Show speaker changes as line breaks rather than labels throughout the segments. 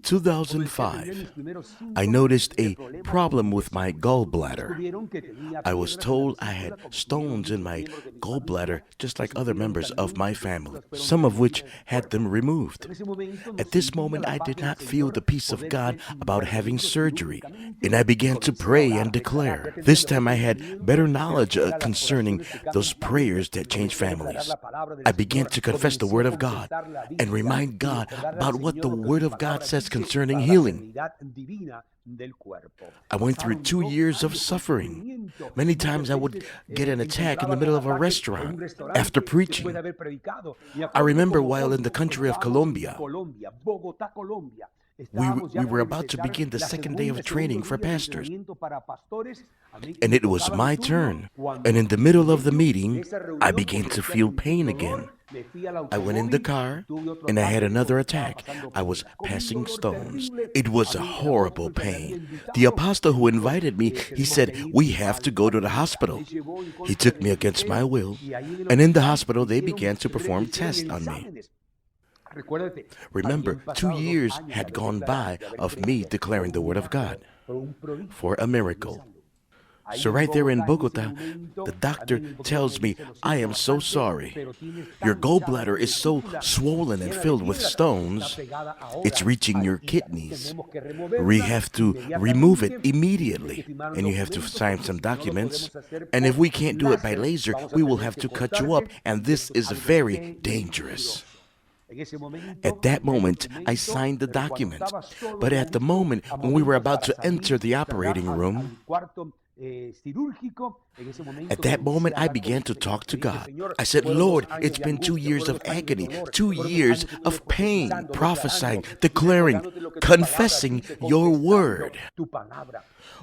2005, I noticed a problem with my gallbladder. I was told I had stones in my gallbladder just like other members of my family, some of which had them removed. At this moment, I did not feel the peace of God about having surgery, and I began to pray and declare. This time I had better knowledge concerning those prayers that change families. I began to confess the Word of God and remind God about what the Word of God says concerning healing. I went through 2 years of suffering. Many times I would get an attack in the middle of a restaurant after preaching. I remember while in the country of Colombia, we were about to begin the second day of training for pastors, and it was my turn. And in the middle of the meeting, I began to feel pain again. I went in the car, and I had another attack. I was passing stones. It was a horrible pain. The apostle who invited me, he said, "We have to go to the hospital." He took me against my will, and in the hospital, they began to perform tests on me. Remember, 2 years had gone by of me declaring the Word of God for a miracle. So right there in Bogota, the doctor tells me, "I am so sorry. Your gallbladder is so swollen and filled with stones, it's reaching your kidneys. We have to remove it immediately, and you have to sign some documents. And if we can't do it by laser, we will have to cut you up, and this is very dangerous." At that moment, I signed the document. But at the moment when we were about to enter the operating room, at that moment, I began to talk to God. I said, "Lord, it's been 2 years of agony, 2 years of pain, prophesying, declaring, confessing your word.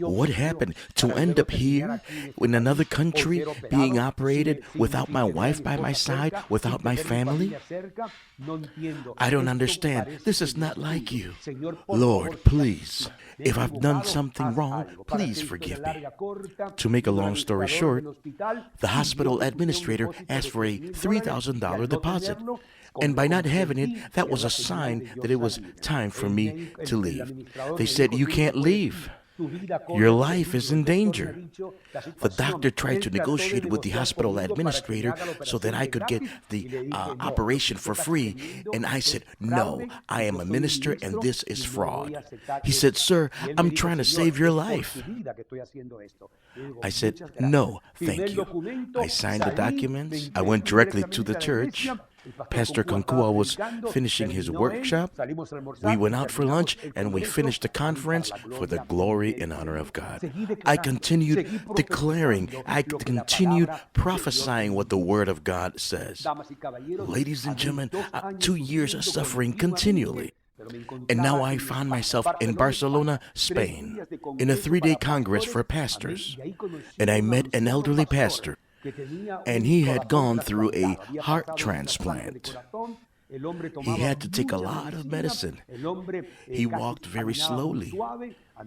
What happened to end up here in another country being operated without my wife by my side, without my family? I don't understand. This is not like you. Lord, please, if I've done something wrong, please forgive me." To make a long story short, the hospital administrator asked for a $3,000 deposit. And by not having it, that was a sign that it was time for me to leave. They said, "You can't leave. Your life is in danger." The doctor tried to negotiate with the hospital administrator so that I could get the operation for free. And I said, "No, I am a minister and this is fraud." He said, "Sir, I'm trying to save your life." I said, "No, thank you." I signed the documents. I went directly to the church. Pastor Concua was finishing his workshop. We went out for lunch and we finished the conference for the glory and honor of God. I continued declaring, I continued prophesying what the Word of God says. Ladies and gentlemen, 2 years of suffering continually. And now I found myself in Barcelona, Spain, in a 3-day congress for pastors. And I met an elderly pastor. And he had gone through a heart transplant. He had to take a lot of medicine. He walked very slowly.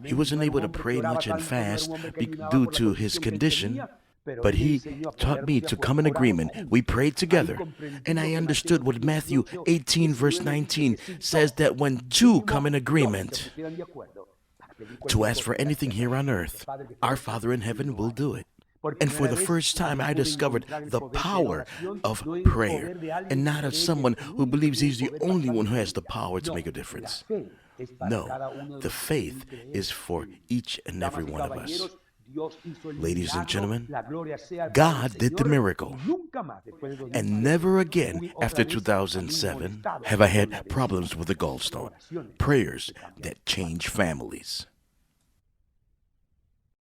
He wasn't able to pray much and fast due to his condition. But he taught me to come in agreement. We prayed together. And I understood what Matthew 18 verse 19 says, that when two come in agreement to ask for anything here on earth, our Father in heaven will do it. And for the first time, I discovered the power of prayer, and not of someone who believes he's the only one who has the power to make a difference. No, the faith is for each and every one of us. Ladies and gentlemen, God did the miracle. And never again after 2007 have I had problems with the gallstone. Prayers that change families.